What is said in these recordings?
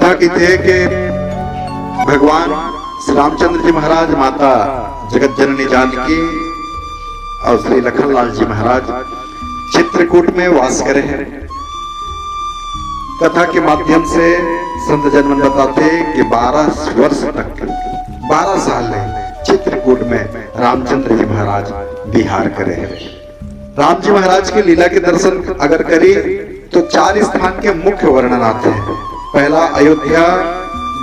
कथा की थे कि भगवान श्री रामचंद्र जी महाराज, माता जगत जननी जानकी और श्री लखनलाल जी महाराज चित्रकूट में वास करे हैं। कथा के माध्यम से संत जन बताते हैं कि 12 वर्ष तक 12 साल चित्रकूट में रामचंद्र जी महाराज विहार करे हैं। राम जी महाराज की लीला के दर्शन अगर करें तो 4 स्थान के मुख्य वर्णन आते हैं। पहला अयोध्या,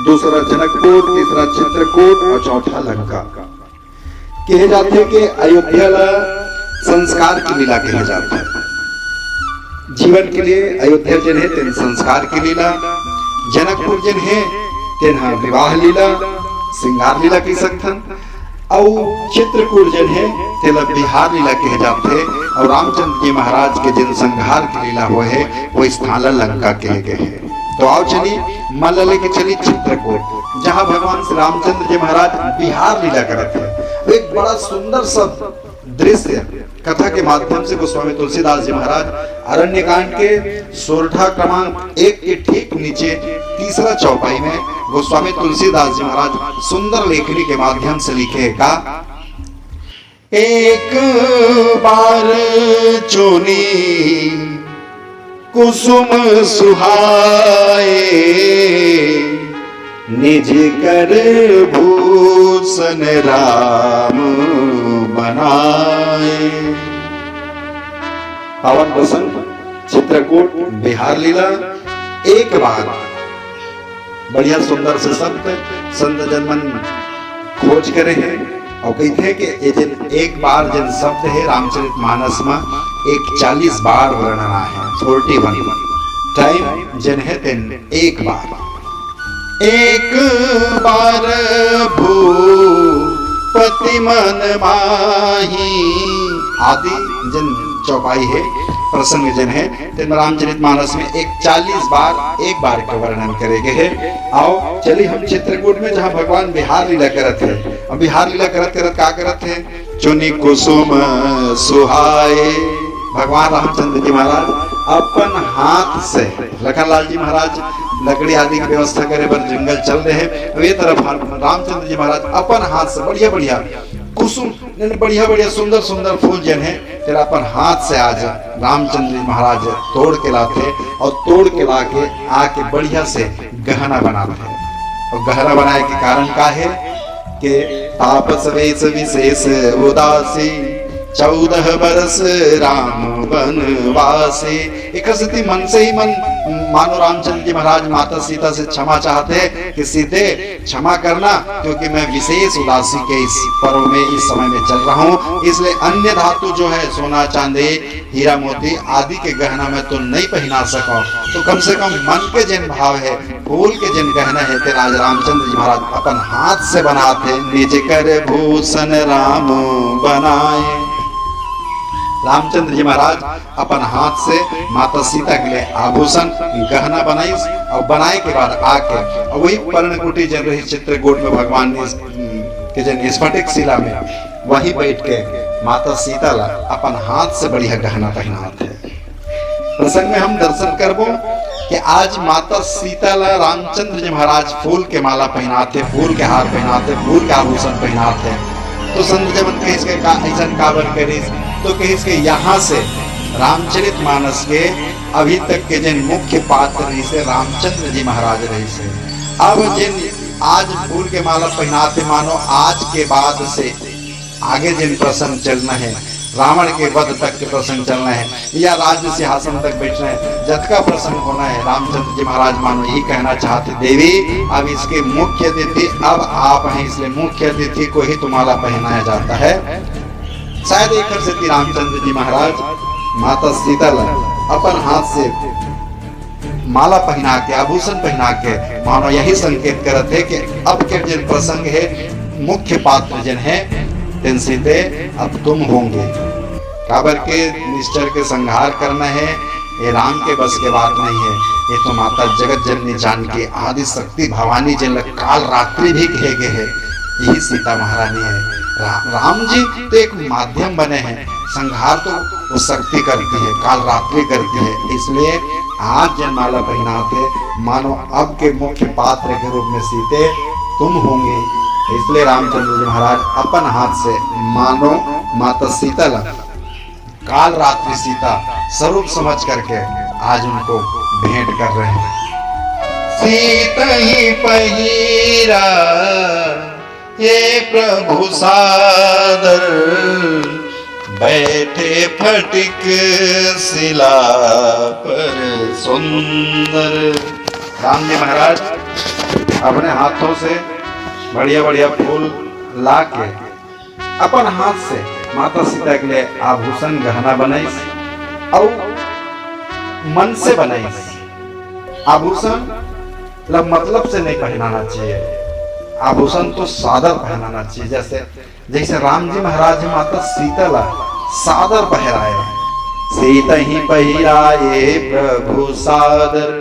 दूसरा जनकपुर, तीसरा चित्रकूट और चौथा लंका। कहे जाते हैं कि अयोध्या संस्कार की लीला कहे जाते हैं। जीवन के लिए अयोध्या जन है तेन संस्कार की लीला, जनकपुर जन है तेन विवाह लीला, श्रृंगार लीला कह सकथन, और चित्रकूट जन है तेला बिहार लीला कहे जाते हैं। और रामचंद्र जी महाराज के जिन संहार की लीला हुए है वो स्थान लंका कहे गए है। तो आओ चली मान लेके चली चित्रकूट, जहाँ भगवान श्री रामचंद्र जी महाराज बिहार लीला करते हैं। एक बड़ा सुंदर सा दृश्य कथा के माध्यम से गोस्वामी तुलसीदास जी महाराज अरण्यकांड के सोरठा क्रमांक 1 के ठीक नीचे तीसरा चौपाई में गोस्वामी तुलसीदास जी महाराज सुंदर लेखनी के माध्यम से लिखे का, एक बार चोनी कुसुम सुहाए, निज कर भूषण राम बनाए। पावन प्रसंग चित्रकूट बिहार लीला। एक बार बढ़िया सुंदर से शब्द संत जनमन खोज करे हैं और कहते हैं कि ये जिन एक बार जिन शब्द है रामचरितमानस में 40 बार वर्णना है। 41 टाइम जिन है तेन एक बार भूपति मन माही आदि जिन चौपाई है प्रसंग जन है तेन रामचरितमानस में 40 बार एक बार का वर्णन करेंगे है। आओ चलिए हम चित्रकूट में जहाँ भगवान बिहार लीला करते हैं, अब बिहार लीला करते क्या करते हैं, चुनी कुसुम सुहाए। भगवान रामचंद्र जी महाराज अपन हाथ से, लखनलाल जी महाराज लकड़ी आदि की व्यवस्था करे पर जंगल चल रहे हैं, वे तरफ रामचंद्र जी महाराज अपन हाथ से बढ़िया बढ़िया कुसुम बढ़िया बढ़िया सुंदर सुंदर फूल जन है तेरा अपन हाथ से आज रामचंद्र जी महाराज तोड़ के लाते और तोड़ के लाके आके बढ़िया से गहना बनाते हैं। और गहना बनाए के कारण का है कि तापस वेश विशेष उदासी 14 बरस राम वनवासी। इकसती मन से ही मन मानो रामचंद्र जी महाराज माता सीता से क्षमा चाहते हैं कि सीते क्षमा करना, क्योंकि मैं विशेष उदासी के इस पर्व में इस समय में चल रहा हूँ, इसलिए अन्य धातु जो है सोना चांदी हीरा मोती आदि के गहना में तो नहीं पहना सका, तो कम से कम मन के जिन भाव है फूल के जिन गहना है तेरा आज रामचंद्र जी महाराज अपन हाथ से बनाते, निज कर भूषण राम बनाए। रामचंद्र जी महाराज अपन हाथ से माता सीता के लिए आभूषण गहना बनाई और बनाए के बाद आके और वही पर्णकुटी जल रही चित्रकूट में भगवान के जन स्फटिक शिला में वही बैठ के माता सीता ला अपन हाथ से बढ़िया गहना पहनाते हैं। प्रसंग में हम दर्शन करबो कि आज माता सीता ला रामचंद्र जी महाराज फूल के माला पहनाते, फूल के हार पहनाते, फूल के आभूषण पहनाते। तो संत जब कहिस के ऐसा काबर करिस, तो कहिस के यहाँ से रामचरितमानस के अभी तक के जिन मुख्य पात्र रही से रामचंद्र जी महाराज रही से, अब जिन आज फूल के माला पहनाते, मानो आज के बाद से आगे जिन प्रसंग चलना है, रावण के वध तक के प्रसंग चलना है या राज्य सिंहासन तक बैठना है, जत का प्रसंग होना है, रामचंद्र जी महाराज मानो यही कहना चाहते, देवी अब इसके मुख्य अतिथि अब आप हैं, इसलिए मुख्य अतिथि को ही तुम्हारा पहनाया जाता है। शायद एक से रामचंद्र जी महाराज माता सीता अपन हाथ से माला पहना के आभूषण पहना के मानो यही संकेत करते है कि अब के जिन प्रसंग है मुख्य पात्र जिन है तिन सीते अब तुम होंगे। काबर के निश्चर के संहार करना है ये राम के बस के बात नहीं है, ये तो माता जगत जननी जानकी आदि शक्ति भवानी जिन काल रात्रि भी कहे गए है, यही सीता महारानी है। राम जी तो एक माध्यम बने हैं, संहार तो वो शक्ति करती है, काल रात्रि करती है। इसलिए आज जन माला पहनाते मानो अब के मुख्य पात्र के रूप में सीते तुम होंगे। इसलिए रामचंद्र जी महाराज अपन हाथ से मानो माता सीता काल रात्रि सीता स्वरूप समझ करके आज उनको भेंट कर रहे हैं। सीता ही पहिरा ये प्रभु सादर, बैठे फटिक शिला पर सुंदर। राम जी महाराज अपने हाथों से बढ़िया बढ़िया फूल ला के अपन हाथ से माता सीता के लिए आभूषण गहना बनाई और मन से बनाई। आभूषण मतलब से नहीं पहनाना चाहिए, आभूषण तो सादर पहनाना चाहिए। जैसे राम जी महाराज माता सीता ला सादर पहराए। सीता ही पहिराए प्रभु सादर,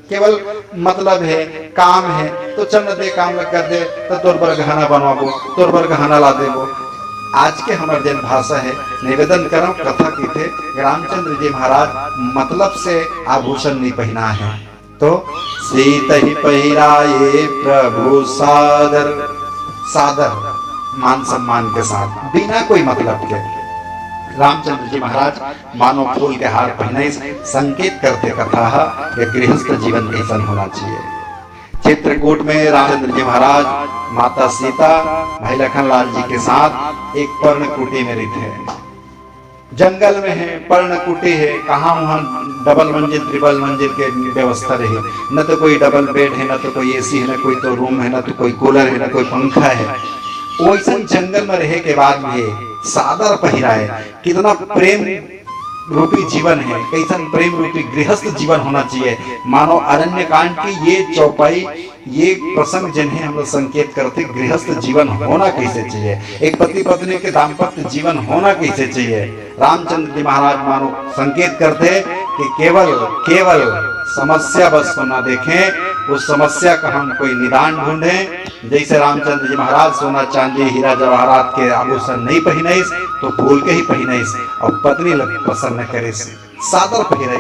केवल मतलब है काम है तो चंद दे काम कर दे तो तोर पर गहना बनवाबो, तोर पर गहना ला देबो। आज के हमारे जन भाषा है निवेदन करो कथा की थे रामचंद्र जी महाराज मतलब से आभूषण नहीं पहना है। तो सीता ही पहिराए प्रभु सादर, सादर मान सम्मान के साथ बिना कोई मतलब के रामचंद्र जी महाराज मानो फूल के हार पहने संकेत करते कथा कि गृहस्थ जीवन कैसा होना चाहिए। चित्रकूट में रामचंद्र जी महाराज माता सीता भाई लखनलाल जी के साथ एक पर्णकुटी में रहते हैं। जंगल में है, पर्णकुटी है, कहाँ वहाँ डबल मंजिल ट्रिपल मंजिल के व्यवस्था रही, न तो कोई डबल बेड है, न तो कोई एसी है, न कोई तो रूम है, न तो कोई कूलर है, न कोई पंखा है। वैसा जंगल में रहे के बाद भी सादर पहिराए। कितना प्रेम रूपी जीवन है, कैसन प्रेम रूपी गृहस्थ जीवन होना चाहिए। मानो अरण्य कांड की ये चौपाई, ये प्रसंग जिन्हें हम लोग संकेत करते गृहस्थ जीवन होना कैसे चाहिए, एक पति पत्नी के दाम्पत्य जीवन होना कैसे चाहिए। रामचंद्र जी महाराज मानो संकेत करते कि केवल समस्या बस को ना देखें, उस समस्या का हम कोई निदान ढूंढें। जैसे रामचंद्र जी महाराज सोना चांदी हीरा जवाहरात के आभूषण नहीं पहने तो फूल के ही पहने और पत्नी लग प्रसन्न करे सादर पहने।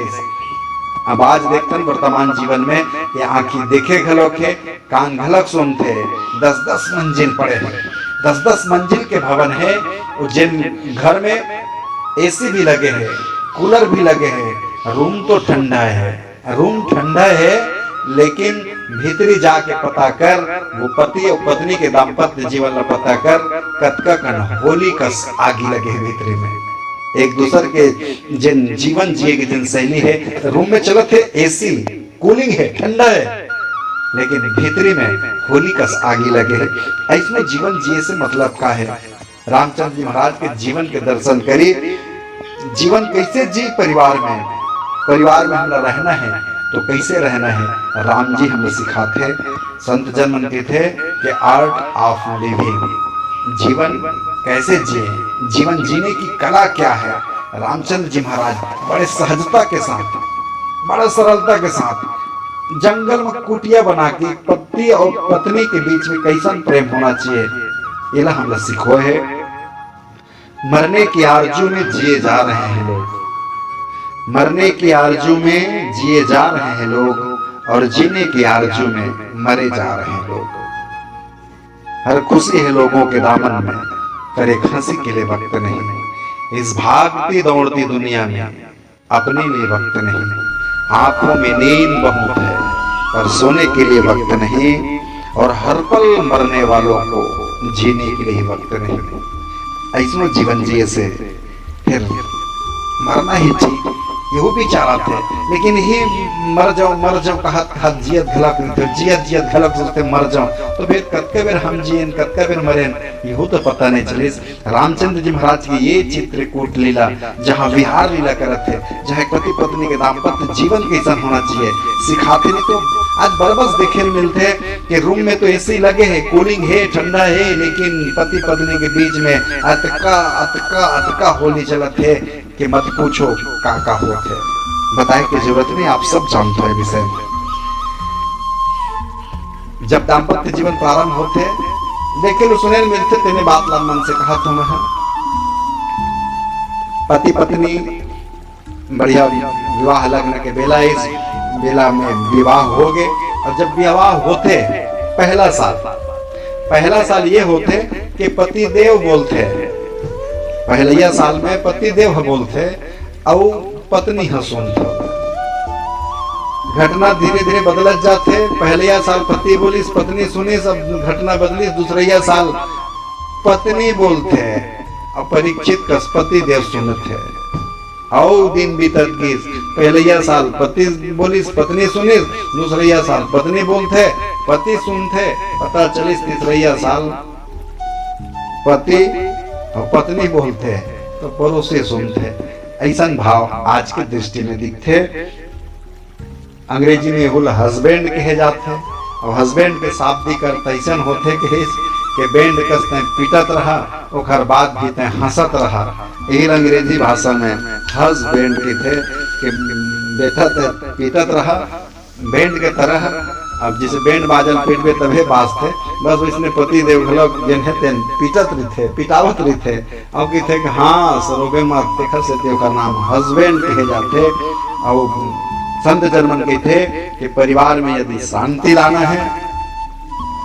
अब आज देखते वर्तमान जीवन में ये आंखी देखे घलोक है, कान घलक सुनते, 10-10 मंजिल पड़े हैं, 10-10 मंजिल के भवन है। जिन घर में एसी भी लगे हैं, कूलर भी लगे हैं, रूम तो ठंडा है, रूम ठंडा है, लेकिन भीतरी जाके पता कर वो पति और पत्नी के दाम्पत्य जीवन में पता कर कतका कन होली कस आगी लगे है भीतरी में। एक दूसरे के जिन जीवन जिए की जिन शैली है, रूम में चलत है एसी कूलिंग है, ठंडा है, लेकिन भीतरी में होली कस आगी लगे है। ऐसमें जीवन जिए से मतलब का है। रामचंद्र जी महाराज के जीवन के दर्शन करी, जीवन कैसे जी, परिवार में हमें रहना है तो कैसे रहना है राम जी हमें सिखाते। संत जन मनते थे कि आर्ट ऑफ लिविंग, जीवन कैसे जिए, जीवन जीने की कला क्या है। रामचंद्र जी महाराज बड़े सहजता के साथ, बड़े सरलता के साथ जंगल में कुटिया बना के पति और पत्नी के बीच में कैसन प्रेम होना चाहिए ये हम लोग सीखो है। मरने की आरजू में जिए जा रहे हैं लोग, मरने की आरजू में जिए जा रहे हैं लोग, और जीने की आरजू में मरे जा रहे हैं लोग। हर खुशी है लोगों के दामन में, पर एक हंसी के लिए वक्त नहीं। इस भागती दौड़ती दुनिया में अपने लिए वक्त नहीं। आंखों में नींद बहुत है पर सोने के लिए वक्त नहीं, और हर पल मरने वालों को जीने के लिए वक्त नहीं। ऐसा जीवन जिए से फिर मरना ही चाहिए, ये भी चाह थे, लेकिन ही मर जाओ कहा जियत घलक जियत घलक सोचते मर जाओ, तो फिर कतके बेर हम जियन कतके बेर मरेन यहू तो पता नहीं चलिस। रामचंद्र जी महाराज की ये चित्रकूट लीला जहाँ विहार लीला करत थे, जहाँ पति पत्नी के दाम्पत्य जीवन कैसा होना चाहिए सिखाते। नहीं तो आज बरबस देखे मिलते कि रूम में तो एसी लगे है, कूलिंग है, ठंडा है, लेकिन पति पत्नी के बीच में अतका होली चलत है कि मत पूछो का होते। बताए की जरूरत नहीं, आप सब जानते हैं विषय में। जब दाम्पत्य जीवन प्रारंभ होते देखे सुने मिलते तेने बात ला मन से कहा तुम है पति पत्नी बढ़िया विवाह लग्न के बेला बेला में विवाह हो गए। और जब विवाह होते पहला साल ये होते कि पति देव बोलते, पहलिया साल में पति देव बोलते और पत्नी सुनते। घटना धीरे धीरे बदलत जाते। पहलिया साल पति बोली, पत्नी सुनी, सब घटना बदली। दूसरिया साल पत्नी बोलते और परीक्षित पति देव सुनते। और दिन बीतत की पहलिया साल पति बोली, पत्नी सुनी, दूसरिया साल पत्नी बोलते, पति सुनते। पता चलिस तीसरिया साल पति और पत्नी बोलते तो पड़ोसी सुनते। ऐसा भाव आज की दृष्टि में दिखते। अंग्रेजी में हुल हस्बैंड कहे जाते और हस्बैंड के शाब्दिक अर्थ ऐसा होते कि बैंड कसते पीटत रहा और बाद भी ते हंसत रहा। यही अंग्रेजी भाषा में हस्बैंड की थे कि बैठत पीटत रहा बैंड के तरह। अब जिसे बैंड बाजल पीटबे तभे बाजते, बस इसने पति देव घलक जिन्हें तेन पीटत रही थे, पिटावत रही थे। अब की थे कि हाँ सरोगे मत देखा से देव का नाम हस्बैंड कहे जाते। और संत जर्मन कहते कि परिवार में यदि शांति लाना है,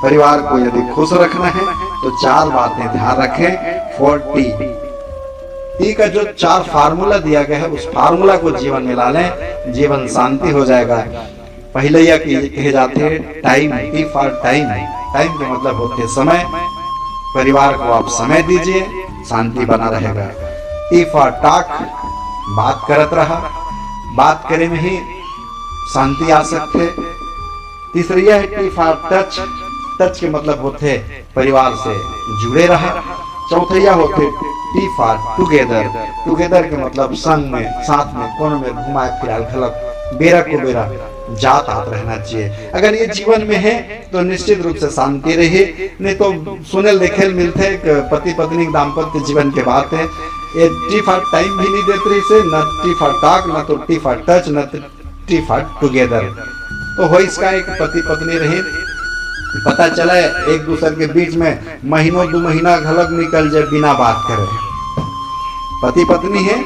परिवार को यदि खुश रखना है तो 4 बातें ध्यान रखें। 40 का जो 4 फार्मूला दिया गया है उस फार्मूला को जीवन में ला लें, जीवन शांति हो जाएगा। पहले यह कहे जाते हैं time, T for time. Time का मतलब होते समय। परिवार को आप समय दीजिए, शांति बना रहेगा। टी फॉर टॉक, बात करत रहा, बात करे में ही शांति आ सकते। तीसरी है टी फॉर टच। टच के मतलब होते परिवार से जुड़े रहा। चौथैया होते टी फॉर टुगेदर। टुगेदर के मतलब संग में, साथ में, कोने में घुमाए फिराल खलक बेरा को बेरा जात आत रहना चाहिए। अगर ये जीवन में है तो निश्चित रूप से शांति रही। नहीं तो सुनेल देखेल मिलते पति पत्नी दाम्पत्य जीवन के बात है। ये टी फॉर टाइम भी नहीं देते से, न टी फॉर टॉक, न तो टी फॉर टच, न टी फॉर टुगेदर। तो हो इसका एक पति पत्नी रही, पता चला एक दूसरे के बीच में महीनों 2 महीना घलक निकल जाए बिना बात करे। पति पत्नी है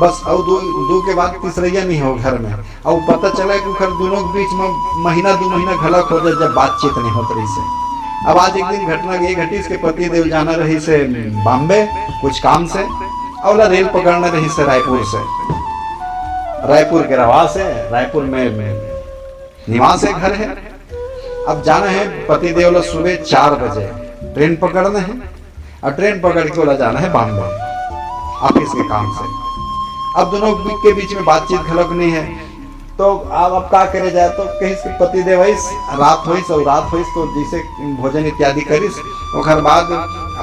बस, और दो के बाद तीसरिया नहीं हो घर में। और पता चला कि घर दोनों के बीच में महीना 2 महीना घलक हो जाए जब बातचीत नहीं होती रही से। अब आज एक दिन घटना ये घटी, इसके पति देव जाना रही से बॉम्बे कुछ काम से, और रेल पकड़ना रही से रायपुर से। रायपुर के रवास है, रायपुर में निवास है, घर है। अब जाना है पति देव सुबह 4 बजे ट्रेन पकड़ना है और ट्रेन पकड़ के वाला जाना है बॉम्बे ऑफिस के काम से। अब दोनों के बीच में बातचीत खलक नहीं है, तो अब क्या करे जाए। तो कहीं से पति देव रात होइस और रात होइस तो जैसे भोजन इत्यादि करिस। और बाद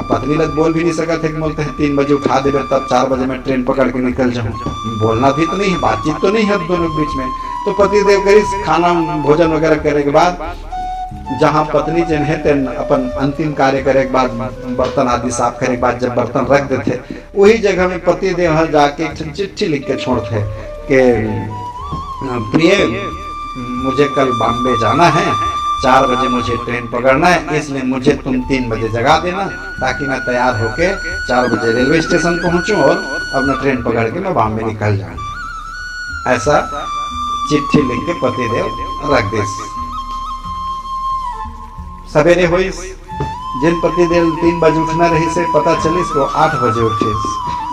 पत्नी लग बोल भी नहीं सका थे कि बोलते हैं 3 बजे उठा दे, तब 4 बजे मैं ट्रेन पकड़ के निकल जाऊँ। बोलना भी तो नहीं है, बातचीत तो नहीं है दोनों के बीच में। तो पति देव करिस खाना भोजन वगैरह करे के बाद जहाँ पत्नी जन है तेन अपन अंतिम कार्य करे के बाद बर्तन आदि साफ करे के बाद जब बर्तन रख देते, वही जगह में पति देव जाके चिट्ठी लिख के छोड़ते कि प्रिय मुझे कल बॉम्बे जाना है, 4 बजे मुझे ट्रेन पकड़ना है, इसलिए मुझे तुम 3 बजे जगा देना ताकि मैं तैयार होके 4 बजे रेलवे स्टेशन पहुंचूं और अपना ट्रेन पकड़ के मैं बॉम्बे निकल जाऊं। ऐसा चिट्ठी लिख के पति देव रख दे। सवेरे हुई जिन पति देव 3 बजे उठना रही से पता चलिस तो 8 बजे उठिस।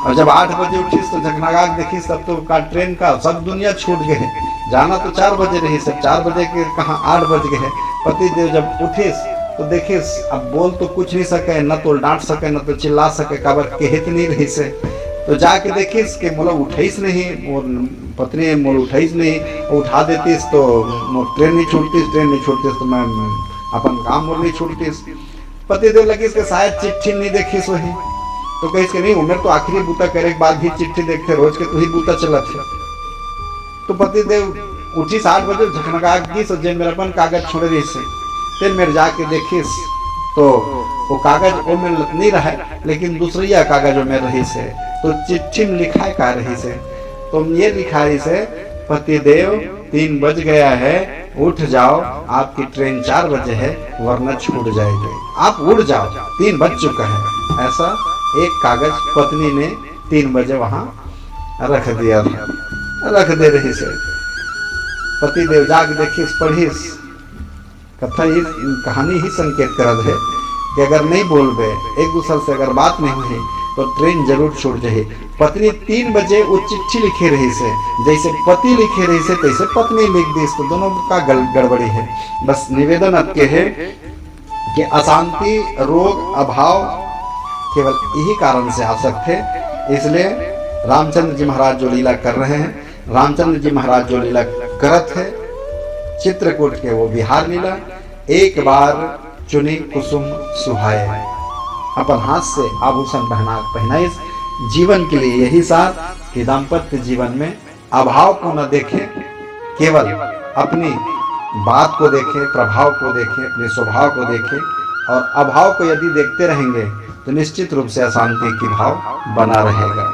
और जब 8 बजे उठिस तो झकनागाक देखिस तब तो का ट्रेन का सब दुनिया छूट गए। जाना तो 4 बजे रही से, 4 बजे के कहाँ 8 बज गए। पति देव जब उठिस तो देखिस अब बोल तो कुछ नहीं सके, न तो डांट सके न तो चिल्ला सके, काबर कहत नहीं रही से। तो जाके देखिस कि मोला उठाइस नहीं, मोर पत्नी मोल उठाइस नहीं, उठा देतीस तो मोर ट्रेन नहीं छूटतीस, ट्रेन नहीं छूटतीस तो मैं अपन काम मोर नहीं छूटतीस। पति देव लगी इसके शायद चिट्ठी नहीं देखिस वही, तो कहिस कि नहीं उम्र तो आखिरी बूता करे के बाद भी चिट्ठी देखते, रोज के तो ही बूता चलत है। तो पति देव उठी 8 बजे झकनगा गिस और जे मेरा अपन कागज छोड़ रही से फिर मेरे जाके देखिस तो वो कागज वो में नहीं रहा है, लेकिन दूसरिया कागज में रही से। तो चिट्ठी में लिखा है का रही से, तो ये लिखा है से पति देव 3 बज गया है, उठ जाओ, आपकी ट्रेन 4 बजे है वरना छूट जाएगी, आप उड़ जाओ, 3 बज चुका है। ऐसा एक कागज पत्नी ने 3 बजे वहां रख दिया था, रख दे रही से। पति देव जाग देखिस पढ़िस कथा ही कहानी ही संकेत करत है कि अगर नहीं बोलबे एक दूसरे से अगर बात नहीं हुई तो ट्रेन जरूर छूट जाए। पत्नी 3 बजे वो चिट्ठी लिखे रही से, जैसे पति लिखे रही से तैसे पत्नी लिख दी, तो दोनों का गड़बड़ी है। बस निवेदन आपके है कि अशांति रोग अभाव केवल यही कारण से आ सकते, इसलिए रामचंद्र जी महाराज जो लीला कर रहे हैं, रामचंद्र जी महाराज जो लीला करत है चित्रकूट के वो विहार लीला, एक बार चुनी कुसुम सुहाए, अपन हाथ से आभूषण पहनाए। जीवन के लिए यही सार कि दाम्पत्य जीवन में अभाव को न देखें, केवल अपनी बात को देखें, प्रभाव को देखें, अपने स्वभाव को देखें, और अभाव को यदि देखते रहेंगे तो निश्चित रूप से अशांति की भाव बना रहेगा।